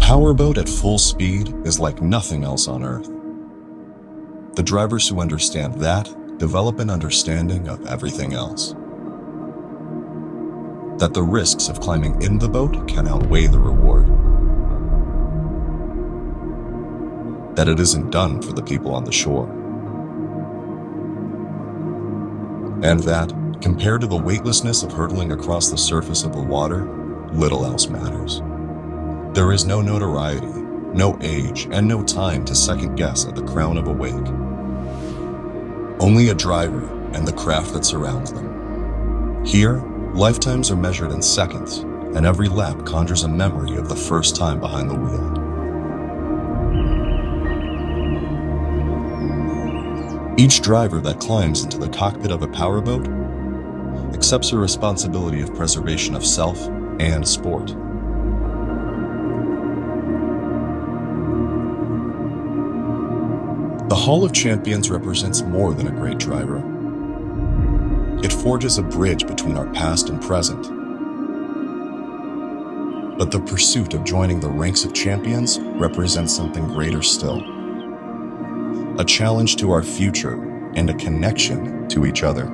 powerboat at full speed is like nothing else on Earth. The drivers who understand that develop an understanding of everything else. That the risks of climbing in the boat can outweigh the reward. That it isn't done for the people on the shore. And that, compared to the weightlessness of hurtling across the surface of the water, little else matters. There is no notoriety, no age, and no time to second guess at the crown of a wake. Only a driver and the craft that surrounds them. Here, lifetimes are measured in seconds, and every lap conjures a memory of the first time behind the wheel. Each driver that climbs into the cockpit of a powerboat accepts a responsibility of preservation of self and sport. The Hall of Champions represents more than a great driver. It forges a bridge between our past and present. But the pursuit of joining the ranks of champions represents something greater still. A challenge to our future and a connection to each other.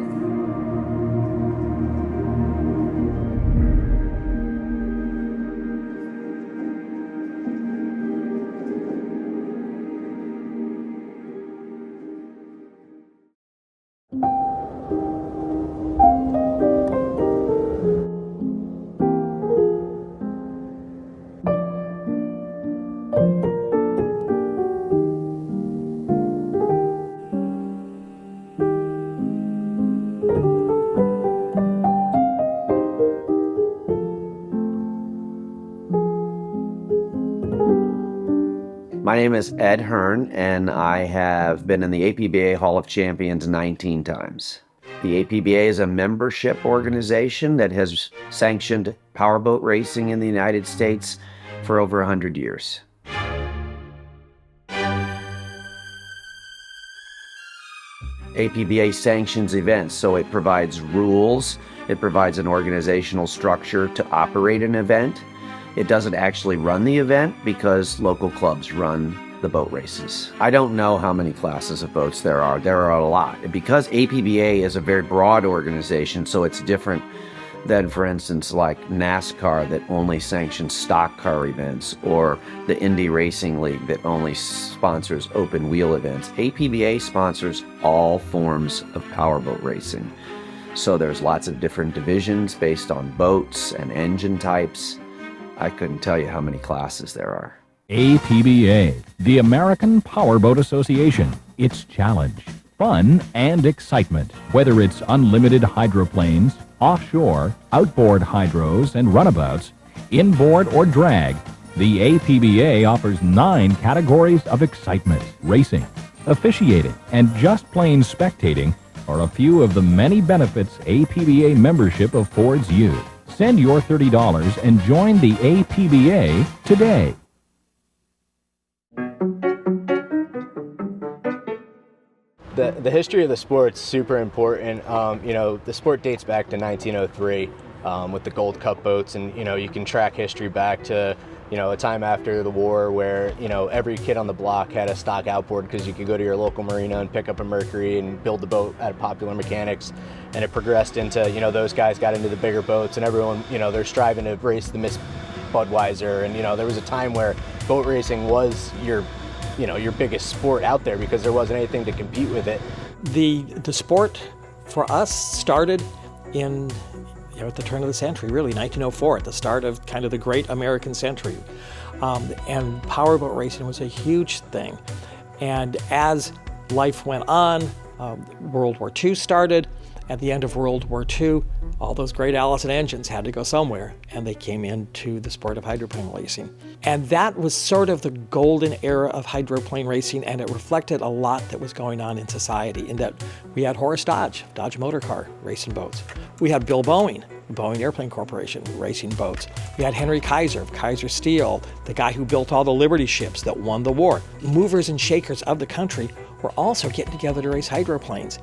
My name is Ed Hearn, and I have been in the APBA Hall of Champions 19 times. The APBA is a membership organization that has sanctioned powerboat racing in the United States for over 100 years. APBA sanctions events, so it provides rules, it provides an organizational structure to operate an event. It doesn't actually run the event because local clubs run the boat races. I don't know how many classes of boats there are. There are a lot. Because APBA is a very broad organization, so it's different than, for instance, like NASCAR that only sanctions stock car events, or the Indy Racing League that only sponsors open wheel events. APBA sponsors all forms of powerboat racing. So there's lots of different divisions based on boats and engine types. I couldn't tell you how many classes there are. APBA, the American Powerboat Association. It's challenge, fun, and excitement. Whether it's unlimited hydroplanes, offshore, outboard hydros and runabouts, inboard or drag, the APBA offers 9 categories of excitement. Racing, officiating, and just plain spectating are a few of the many benefits APBA membership affords you. Send your $30 and join the APBA today. The history of the sport's super important. The sport dates back to 1903 with the Gold Cup boats, and you can track history back to a time after the war where every kid on the block had a stock outboard because you could go to your local marina and pick up a Mercury and build the boat at Popular Mechanics, and it progressed into those guys got into the bigger boats, and everyone they're striving to race the Miss Budweiser, and there was a time where boat racing was your biggest sport out there because there wasn't anything to compete with it. The sport for us started in at the turn of the century, really 1904, at the start of kind of the great American century, and powerboat racing was a huge thing. And as life went on, World War II started. At the end of World War II, all those great Allison engines had to go somewhere, and they came into the sport of hydroplane racing. And that was sort of the golden era of hydroplane racing, and it reflected a lot that was going on in society, in that we had Horace Dodge Motor Car, racing boats. We had Bill Boeing, Boeing Airplane Corporation, racing boats. We had Henry Kaiser of Kaiser Steel, the guy who built all the Liberty ships that won the war. Movers and shakers of the country were also getting together to race hydroplanes.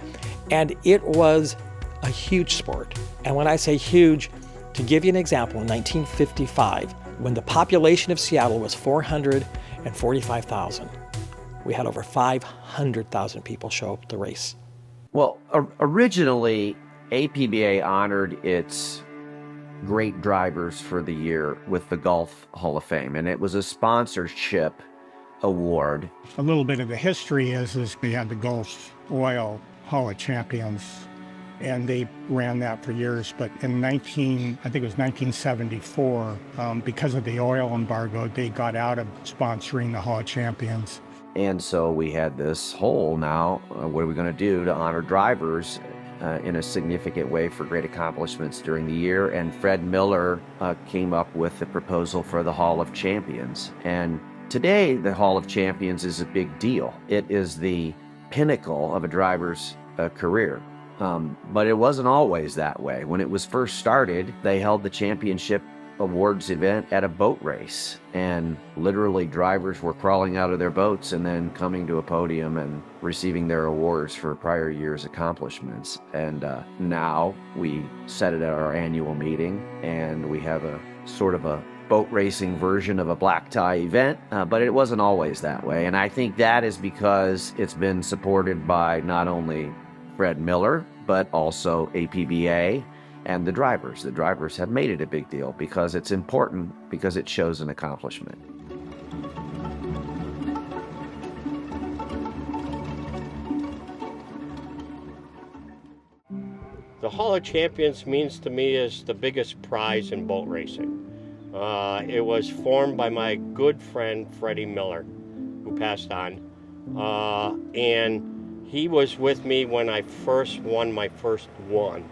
And it was a huge sport. And when I say huge, to give you an example, in 1955, When the population of Seattle was 445,000, we had over 500,000 people show up at the race. Well, originally, APBA honored its great drivers for the year with the Golf Hall of Fame, and it was a sponsorship award. A little bit of the history is we had the Gulf Oil Hall of Champions, and they ran that for years. But in I think it was 1974, because of the oil embargo, they got out of sponsoring the Hall of Champions. And so we had this hole now. What are we going to do to honor drivers in a significant way for great accomplishments during the year? And Fred Miller came up with the proposal for the Hall of Champions. And today, the Hall of Champions is a big deal. It is the pinnacle of a driver's career. But it wasn't always that way. When it was first started, they held the championship awards event at a boat race, and literally drivers were crawling out of their boats and then coming to a podium and receiving their awards for prior year's accomplishments. And now we set it at our annual meeting, and we have a sort of a boat racing version of a black tie event, but it wasn't always that way. And I think that is because it's been supported by not only Fred Miller, but also APBA and the drivers. The drivers have made it a big deal because it's important, because it shows an accomplishment. The Hall of Champions means to me is the biggest prize in boat racing. It was formed by my good friend Freddie Miller, who passed on, and he was with me when I first won my first one.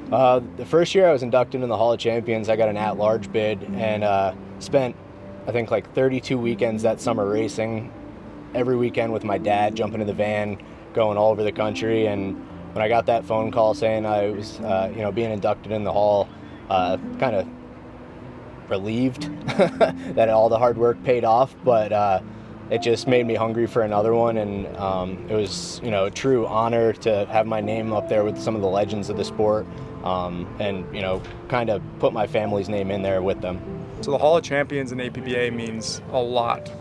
The first year I was inducted in the Hall of Champions, I got an at-large bid and spent, I think, like 32 weekends that summer racing, every weekend with my dad, jumping in the van, going all over the country. And when I got that phone call saying I was, being inducted in the Hall, kind of relieved that all the hard work paid off, but it just made me hungry for another one, and it was, a true honor to have my name up there with some of the legends of the sport, and, kind of put my family's name in there with them. So the Hall of Champions in APBA means a lot.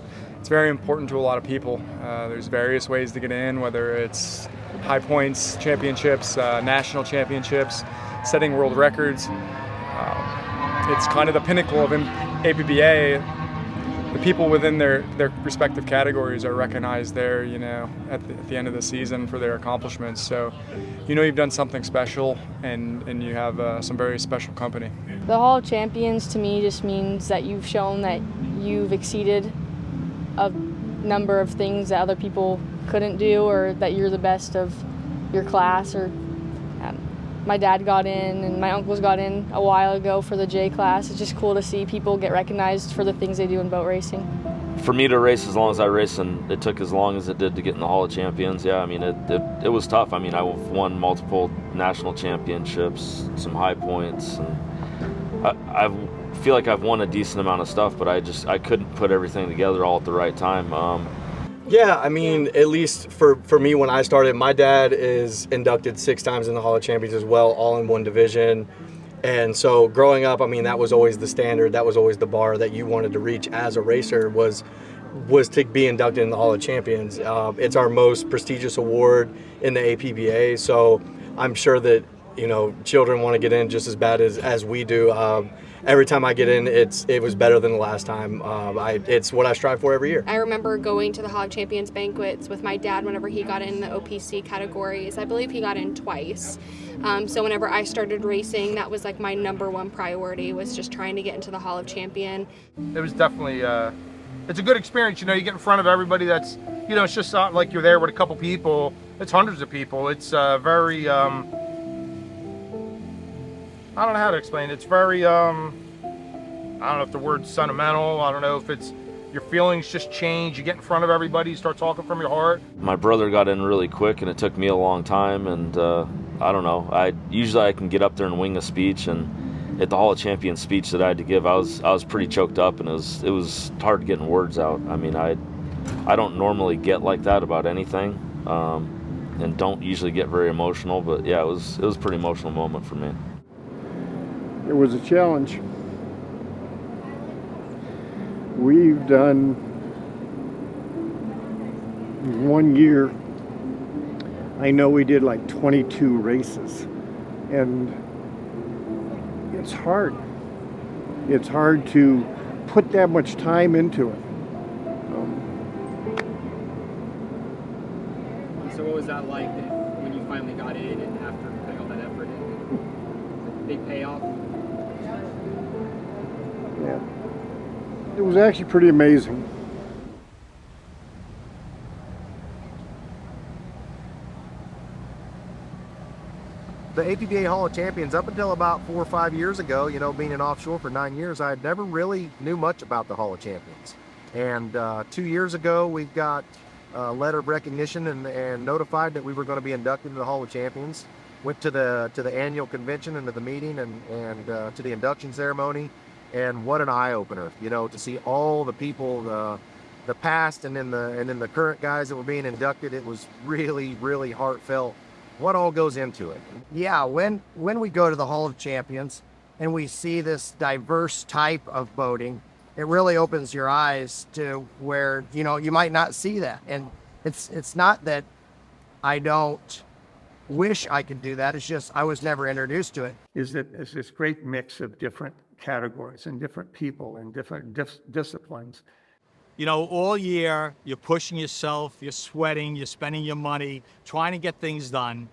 It's very important to a lot of people. There's various ways to get in, whether it's high points championships, national championships, setting world records. It's kind of the pinnacle of APBA. The people within their respective categories are recognized there, at the end of the season for their accomplishments. So, you've done something special, and you have some very special company. The Hall of Champions to me just means that you've shown that you've exceeded a number of things that other people couldn't do, or that you're the best of your class. Or my dad got in and my uncles got in a while ago for the J class. It's just cool to see people get recognized for the things they do in boat racing. For me to race as long as I raced, and it took as long as it did to get in the Hall of Champions, it was tough. I've won multiple national championships, some high points, and I feel like I've won a decent amount of stuff, but I couldn't put everything together all at the right time. Yeah, at least for me when I started, my dad is inducted 6 times in the Hall of Champions as well, all in one division. And so growing up, that was always the standard, that was always the bar that you wanted to reach as a racer, was to be inducted in the Hall of Champions. It's our most prestigious award in the APBA, so I'm sure that, children want to get in just as bad as we do. Every time I get in, it was better than the last time. It's what I strive for every year. I remember going to the Hall of Champions banquets with my dad whenever he got in the OPC categories. I believe he got in twice. So whenever I started racing, that was like my number one priority, was just trying to get into the Hall of Champion. It was definitely, it's a good experience. You get in front of everybody that's, it's just not like you're there with a couple people. It's hundreds of people. It's very, I don't know how to explain it. It's very, I don't know if the word's sentimental. I don't know if it's your feelings just change. You get in front of everybody, you start talking from your heart. My brother got in really quick, and it took me a long time. And I don't know. I can get up there and wing a speech, and at the Hall of Champions speech that I had to give, I was pretty choked up, and it was hard getting words out. I don't normally get like that about anything, and don't usually get very emotional. But yeah, it was a pretty emotional moment for me. It was a challenge. We've done one year, I know we did like 22 races, and it's hard. It's hard to put that much time into it. So what was that like when you finally got in and after putting all that effort in? Big payoff? Yeah. It was actually pretty amazing. The APBA Hall of Champions, up until about 4 or 5 years ago, you know, being in offshore for 9 years, I never really knew much about the Hall of Champions. And 2 years ago, we got a letter of recognition and notified that we were going to be inducted into the Hall of Champions. Went to the annual convention and to the meeting and to the induction ceremony. And what an eye-opener, you know, to see all the people, the past and then the current guys that were being inducted. It was really, really heartfelt. What all goes into it? Yeah, when we go to the Hall of Champions and we see this diverse type of boating, it really opens your eyes to where, you know, you might not see that. And it's not that I don't wish I could do that. It's just I was never introduced to it. Is that it's this great mix of different categories and different people and different disciplines. You know, all year, you're pushing yourself, you're sweating, you're spending your money, trying to get things done.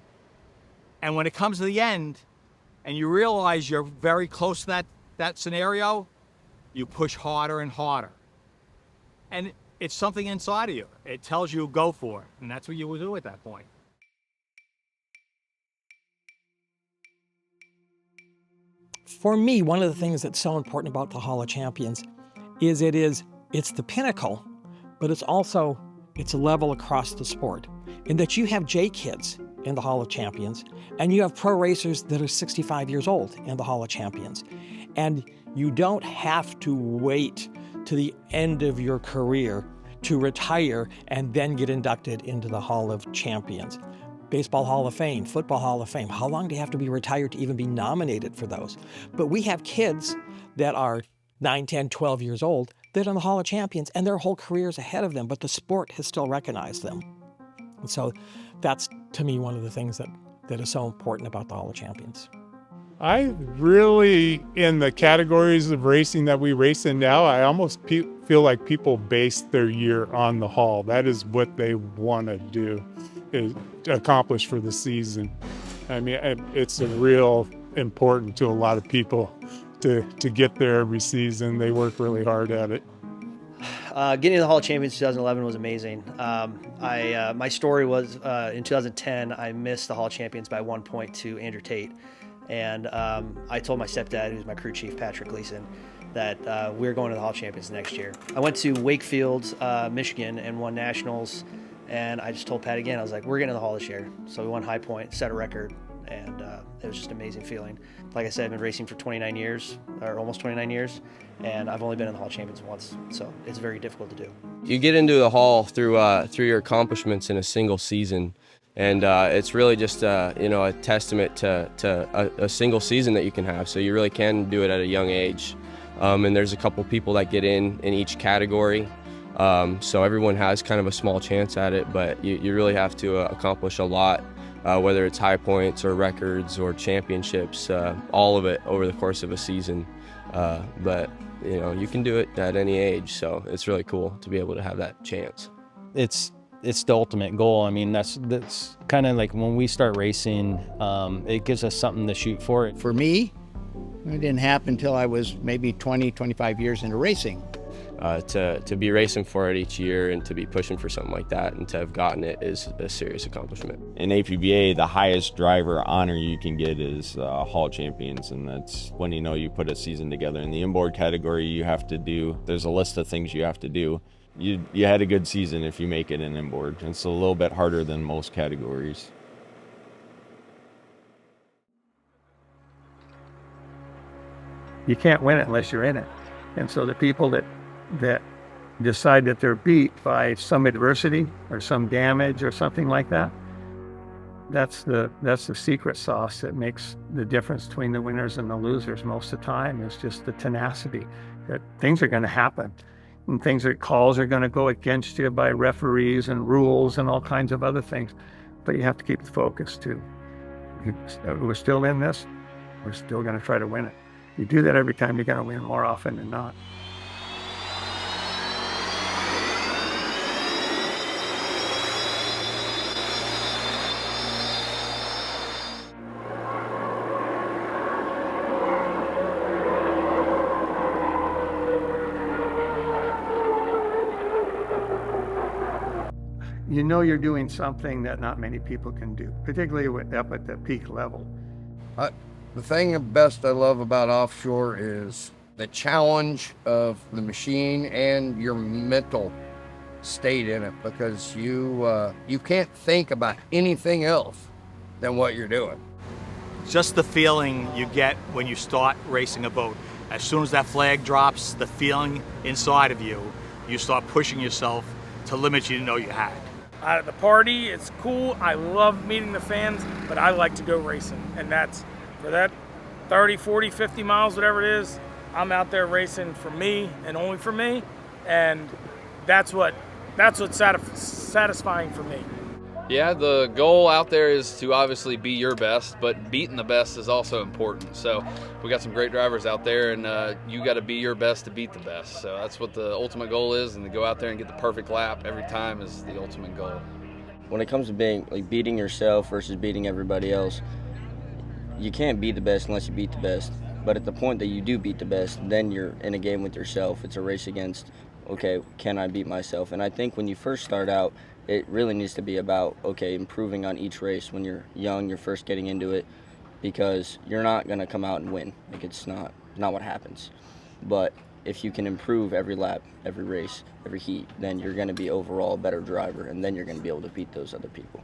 And when it comes to the end, and you realize you're very close to that scenario, you push harder and harder. And it's something inside of you. It tells you go for it, and that's what you will do at that point. For me, one of the things that's so important about the Hall of Champions is it's the pinnacle, but it's a level across the sport in that you have J kids in the Hall of Champions and you have pro racers that are 65 years old in the Hall of Champions. And you don't have to wait to the end of your career to retire and then get inducted into the Hall of Champions. Baseball Hall of Fame, Football Hall of Fame. How long do you have to be retired to even be nominated for those? But we have kids that are 9, 10, 12 years old that are in the Hall of Champions and their whole careers ahead of them, but the sport has still recognized them. And so that's, to me, one of the things that is so important about the Hall of Champions. I really, in the categories of racing that we race in now, I almost feel like people base their year on the Hall. That is what they want to do, is accomplish for the season. I mean, it's a real important to a lot of people to get there every season. They work really hard at it. Getting to the Hall of Champions in 2011 was amazing. My story was in 2010, I missed the Hall of Champions by 1 point to Andrew Tate. And I told my stepdad, who's my crew chief, Patrick Gleason, that we were going to the Hall of Champions next year. I went to Wakefield, Michigan, and won nationals. And I just told Pat again, I was like, we're getting to the Hall this year. So we won High Point, set a record, and it was just an amazing feeling. Like I said, I've been racing for 29 years, or almost 29 years, and I've only been in the Hall of Champions once, so it's very difficult to do. You get into the Hall through your accomplishments in a single season, and it's really just a testament to a single season that you can have. So you really can do it at a young age, and there's a couple people that get in each category. So everyone has kind of a small chance at it, but you really have to accomplish a lot, whether it's high points or records or championships, all of it over the course of a season. But you can do it at any age, so it's really cool to be able to have that chance. It's the ultimate goal. I mean, that's kind of like when we start racing, it gives us something to shoot for. For me, it didn't happen until I was maybe 20, 25 years into racing. To be racing for it each year and to be pushing for something like that and to have gotten it is a serious accomplishment. In APBA, the highest driver honor you can get is Hall Champions, and that's when you put a season together. In the inboard category, there's a list of things you have to do. You had a good season if you make it in inboard. It's a little bit harder than most categories. You can't win it unless you're in it. And so the people that decide that they're beat by some adversity or some damage or something like that, that's the secret sauce that makes the difference between the winners and the losers most of the time. Is just the tenacity that things are going to happen. and things that calls are going to go against you by referees and rules and all kinds of other things. But you have to keep the focus too. We're still in this. We're still going to try to win it. You do that every time, you're going to win more often than not. You know you're doing something that not many people can do, particularly up at the peak level. The thing best I love about offshore is the challenge of the machine and your mental state in it, because you can't think about anything else than what you're doing. Just the feeling you get when you start racing a boat. As soon as that flag drops, the feeling inside of you, you start pushing yourself to limits you didn't know you had. At the party, it's cool. I love meeting the fans, but I like to go racing. And that's for that 30, 40, 50 miles, whatever it is, I'm out there racing for me and only for me. And that's what's satisfying for me. Yeah, the goal out there is to obviously be your best, but beating the best is also important. So we got some great drivers out there, and you got to be your best to beat the best. So that's what the ultimate goal is, and to go out there and get the perfect lap every time is the ultimate goal. When it comes to beating yourself versus beating everybody else, you can't be the best unless you beat the best. But at the point that you do beat the best, then you're in a game with yourself. It's a race against, okay, can I beat myself? And I think when you first start out, it really needs to be about, okay, improving on each race. When you're young, you're first getting into it, because you're not going to come out and win. It's not what happens. But if you can improve every lap, every race, every heat, then you're going to be overall a better driver, and then you're going to be able to beat those other people.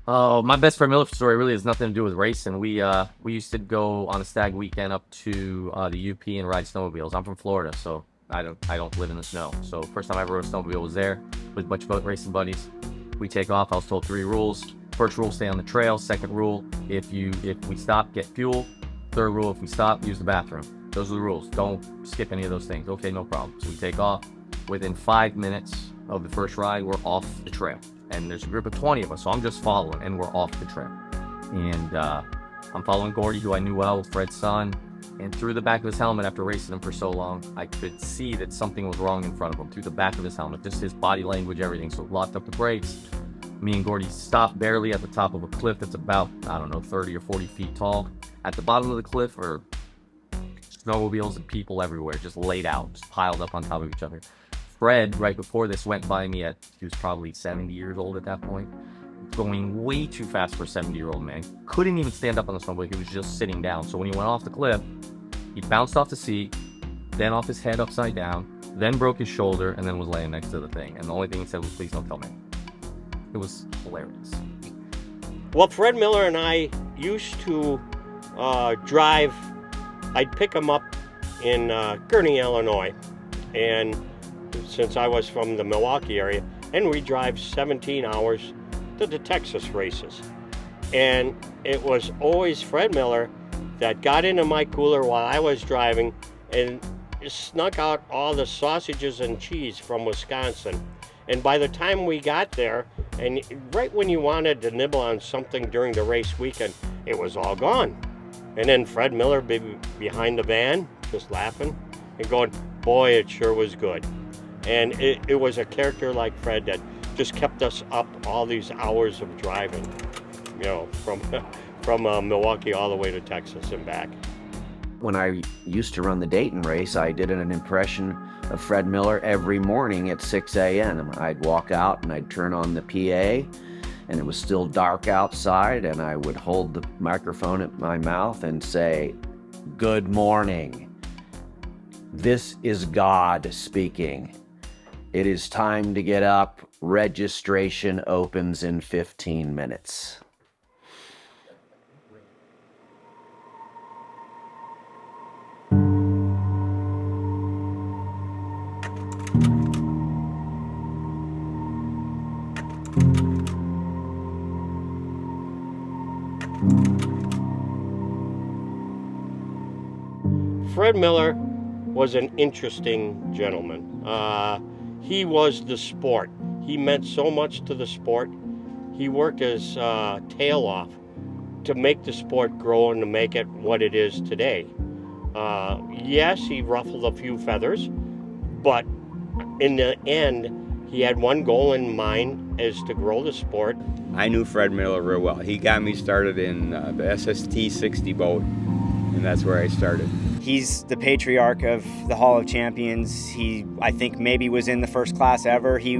Oh, my best Fred Miller story really has nothing to do with racing. We used to go on a stag weekend up to the UP and ride snowmobiles. I'm from Florida, so I don't live in the snow. So first time I ever rode a snowmobile was there with a bunch of racing buddies. We take off. I was told 3 rules. First rule, stay on the trail. Second rule, if we stop, get fuel. Third rule, if we stop, use the bathroom. Those are the rules. Don't skip any of those things. Okay, no problem. So we take off. Within 5 minutes of the first ride, we're off the trail. And there's a group of 20 of us, so I'm just following, and we're off the trail. And I'm following Gordy, who I knew well, Fred's son. And through the back of his helmet, after racing him for so long, I could see that something was wrong in front of him, through the back of his helmet, just his body language, everything. So locked up the brakes. Me and Gordy stopped barely at the top of a cliff that's about, 30 or 40 feet tall. At the bottom of the cliff are snowmobiles and people everywhere, just laid out, just piled up on top of each other. Fred, right before this, went by me he was probably 70 years old at that point, going way too fast for a 70-year-old man. Couldn't even stand up on the snowboard. He was just sitting down. So when he went off the cliff, he bounced off the seat, then off his head upside down, then broke his shoulder, and then was laying next to the thing. And the only thing he said was, "Please don't kill me." It was hilarious. Well, Fred Miller and I used to drive. I'd pick him up in Gurnee, Illinois, and since I was from the Milwaukee area, and we drive 17 hours to the Texas races. And it was always Fred Miller that got into my cooler while I was driving and snuck out all the sausages and cheese from Wisconsin. And by the time we got there, and right when you wanted to nibble on something during the race weekend, it was all gone. And then Fred Miller behind the van, just laughing and going, "Boy, it sure was good." And it was a character like Fred that just kept us up all these hours of driving, from Milwaukee all the way to Texas and back. When I used to run the Dayton race, I did an impression of Fred Miller every morning at 6 a.m. I'd walk out and I'd turn on the PA, and it was still dark outside, and I would hold the microphone at my mouth and say, "Good morning. This is God speaking. It is time to get up. Registration opens in 15 minutes. Fred Miller was an interesting gentleman. He was the sport. He meant so much to the sport. He worked his tail off to make the sport grow and to make it what it is today. Yes, he ruffled a few feathers, but in the end, he had one goal in mind, is to grow the sport. I knew Fred Miller real well. He got me started in the SST 60 boat, and that's where I started. He's the patriarch of the Hall of Champions. He, I think, maybe was in the first class ever. He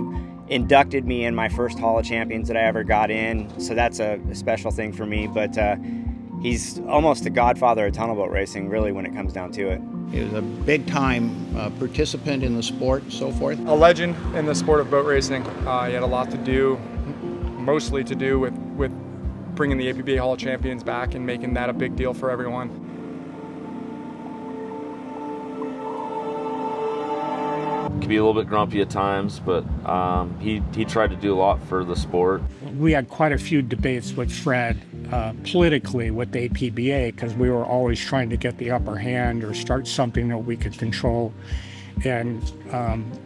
inducted me in my first Hall of Champions that I ever got in, so that's a special thing for me. But he's almost the godfather of tunnel boat racing, really, when it comes down to it. He was a big-time participant in the sport and so forth. A legend in the sport of boat racing. He had a lot to do, mostly to do with bringing the APBA Hall of Champions back and making that a big deal for everyone. Could be a little bit grumpy at times, but he tried to do a lot for the sport. We had quite a few debates with Fred politically with the APBA because we were always trying to get the upper hand or start something that we could control. And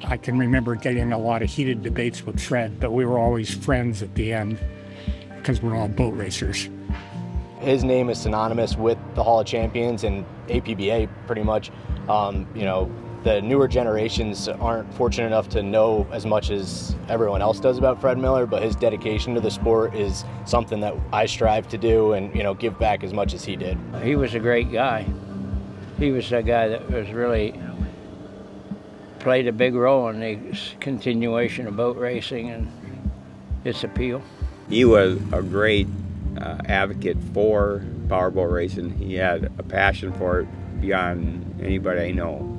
I can remember getting a lot of heated debates with Fred, but we were always friends at the end because we're all boat racers. His name is synonymous with the Hall of Champions and APBA pretty much. The newer generations aren't fortunate enough to know as much as everyone else does about Fred Miller, but his dedication to the sport is something that I strive to do and, give back as much as he did. He was a great guy. He was a guy that was really played a big role in the continuation of boat racing and its appeal. He was a great advocate for powerboat racing. He had a passion for it beyond anybody I know.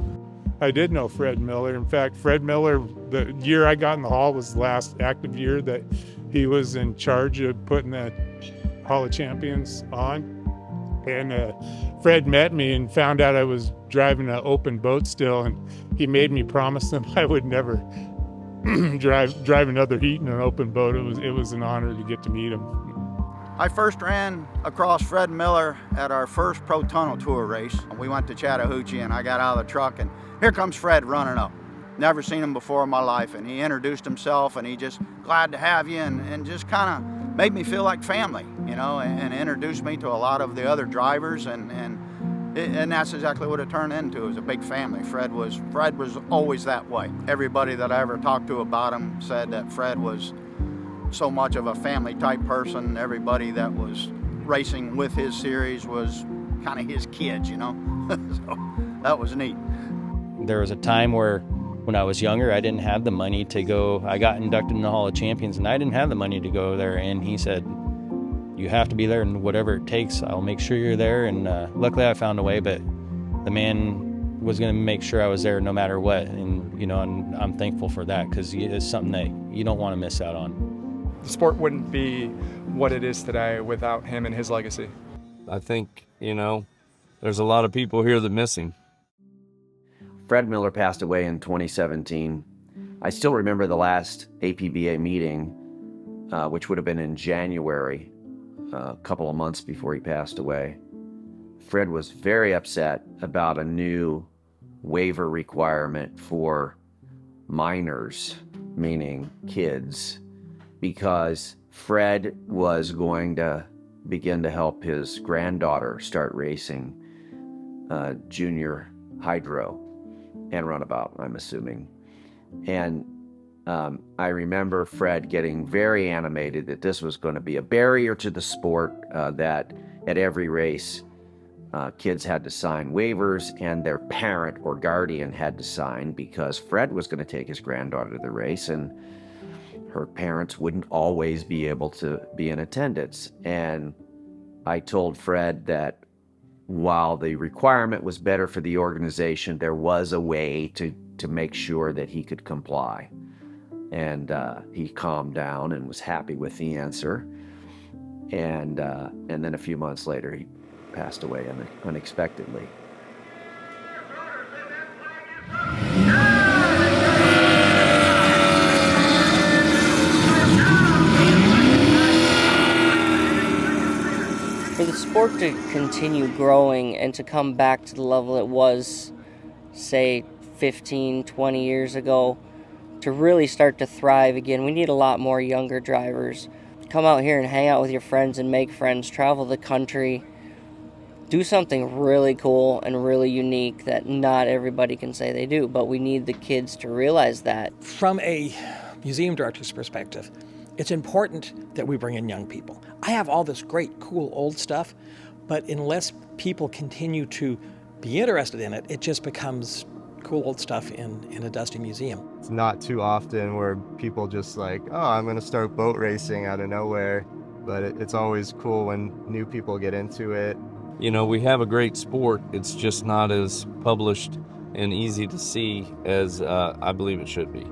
I did know Fred Miller. In fact, Fred Miller, the year I got in the Hall was the last active year that he was in charge of putting that Hall of Champions on. And Fred met me and found out I was driving an open boat still, and he made me promise him I would never drive another heat in an open boat. It was an honor to get to meet him. I first ran across Fred Miller at our first Pro Tunnel Tour race. We went to Chattahoochee, and I got out of the truck, and here comes Fred running up. Never seen him before in my life, and he introduced himself, and he just glad to have you, and just kind of made me feel like family, and introduced me to a lot of the other drivers, and that's exactly what it turned into. It was a big family. Fred was always that way. Everybody that I ever talked to about him said that Fred was so much of a family type person. Everybody that was racing with his series was kind of his kids, so that was neat. There was a time where when I was younger, I didn't have the money to go. I got inducted in the Hall of Champions and I didn't have the money to go there. And he said, you have to be there, and whatever it takes, I'll make sure you're there. And luckily I found a way, but the man was going to make sure I was there no matter what. And, and I'm thankful for that because it's something that you don't want to miss out on. The sport wouldn't be what it is today without him and his legacy. I think, there's a lot of people here that miss him. Fred Miller passed away in 2017. I still remember the last APBA meeting, which would have been in January, a couple of months before he passed away. Fred was very upset about a new waiver requirement for minors, meaning kids, because Fred was going to begin to help his granddaughter start racing junior hydro and runabout, I'm assuming. And I remember Fred getting very animated that this was going to be a barrier to the sport, that at every race, kids had to sign waivers and their parent or guardian had to sign, because Fred was going to take his granddaughter to the race and her parents wouldn't always be able to be in attendance. And I told Fred that while the requirement was better for the organization, there was a way to make sure that he could comply. And he calmed down and was happy with the answer. And then a few months later, he passed away unexpectedly. For the sport to continue growing and to come back to the level it was say 15, 20 years ago to really start to thrive again. We need a lot more younger drivers. Come out here and hang out with your friends and make friends, travel the country, do something really cool and really unique that not everybody can say they do, but we need the kids to realize that. From a museum director's perspective, it's important that we bring in young people. I have all this great, cool, old stuff, but unless people continue to be interested in it, it just becomes cool old stuff in a dusty museum. It's not too often where people just like, oh, I'm going to start boat racing out of nowhere, but it's always cool when new people get into it. You know, we have a great sport. It's just not as published and easy to see as I believe it should be.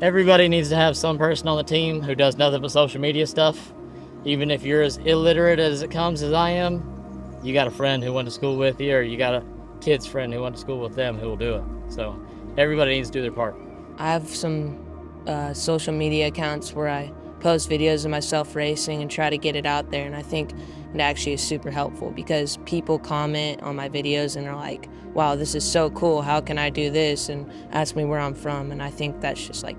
Everybody needs to have some person on the team who does nothing but social media stuff. Even if you're as illiterate as it comes as I am, you got a friend who went to school with you, or you got a kid's friend who went to school with them who will do it. So everybody needs to do their part. I have some social media accounts where I post videos of myself racing and try to get it out there, and I think it actually is super helpful because people comment on my videos and are like, wow, this is so cool, how can I do this, and ask me where I'm from, and I think that's just like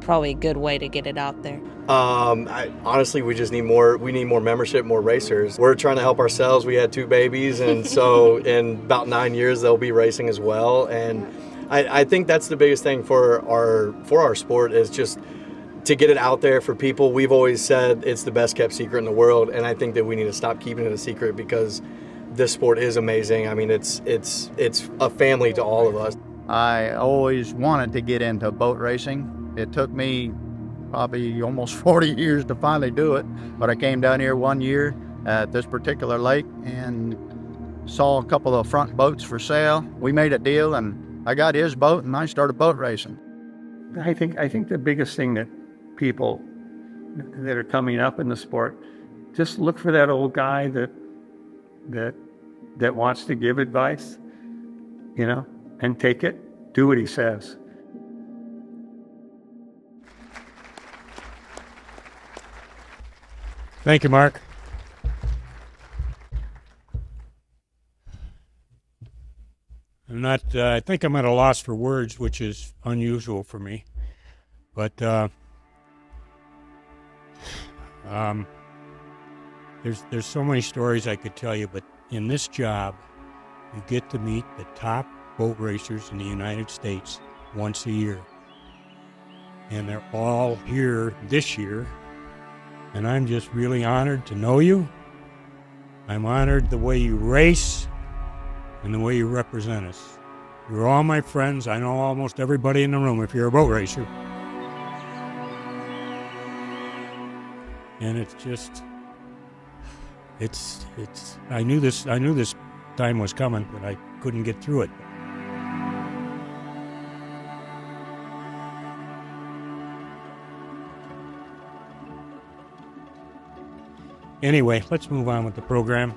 probably a good way to get it out there. Honestly, we just need more membership, more racers. We're trying to help ourselves. We had 2 babies, and so in about 9 years they'll be racing as well, and I think that's the biggest thing for our sport is just to get it out there for people. We've always said it's the best kept secret in the world, and I think that we need to stop keeping it a secret because this sport is amazing. I mean, it's a family to all of us. I always wanted to get into boat racing. It took me probably almost 40 years to finally do it, but I came down here one year at this particular lake and saw a couple of front boats for sale. We made a deal, and I got his boat, and I started boat racing. I think the biggest thing that people that are coming up in the sport, just look for that old guy that wants to give advice, you know, and take it, do what he says. Thank you, Mark. I think I'm at a loss for words, which is unusual for me. But there's so many stories I could tell you, but in this job, you get to meet the top boat racers in the United States once a year. And they're all here this year. And I'm just really honored to know you. I'm honored the way you race and the way you represent us. You're all my friends. I know almost everybody in the room if you're a boat racer. And I knew this time was coming, but I couldn't get through it. Anyway, let's move on with the program.